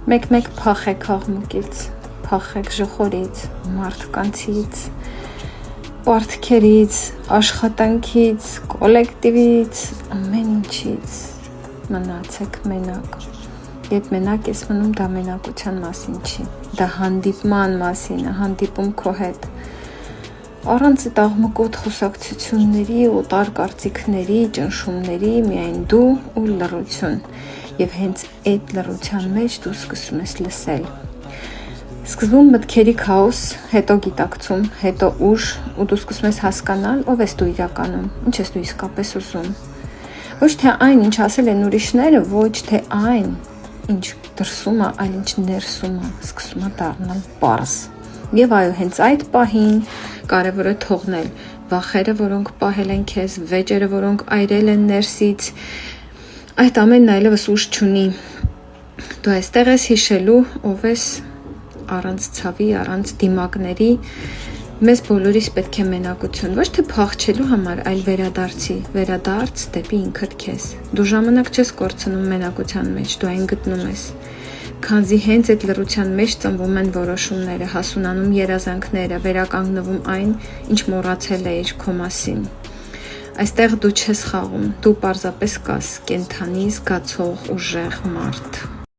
Մեկ-մեկ փախեք աղմուկից, փախեք ժխորից, մարդկանցից, պարտքերից, աշխատանքից, կոլեկտիվից, ամեն ինչից, մնացեք մենակ, երբ մենակ ես մնում, դա մենակության մասին չի, դա հանդիպման մասին է, հանդիպում քո հետ, առանց այդ աղմկոտ խոսակցությունների, օտար կարծիքների, ճնշումների, միայն դու ու լռություն, և հենց այդ լռության մեջ դու սկսում ես լսել, սկզբում մտքերի քաոս, հետո գիտակցում, հետո ուժ, ու դու սկսում ես հասկանալ, ով ես դու իրականում, ինչ ես դու իսկապես ուզում, ոչ թե այն, ինչ ասել են ուրիշները, ոչ թե այն, ինչ դրսում է, այլ ինչ ներսում է, սկսում է դառնալ պարզ, և այո, հենց այդ պահին կարևոր է թողնել վախերը, որոնք պահել են քեզ, վեճերը, որոնք այրել են ներսից, այդ ամենն այլևս ուժ չունի, դու այստեղ ես հիշելու, ով ես, առանց ցավի, առանց դիմակների, մեզ բոլորիս պետք է մենակություն, ոչ թե փախչելու համար, այլ վերադարձ դեպի ինքդ քեզ, դու ժամանակ չես կորցնում մենակության մեջ, դու այն գտնում ես, քանզի հենց այդ լռության մեջ ծնվում են որոշումները, հասունանում երազանքները, վերականգնվում այն, ինչ մոռացել էիր քո մասին, այստեղ դու չես խաղում, դու պարզապես կաս, կենդանի, զգացող, ուժեղ մարդ,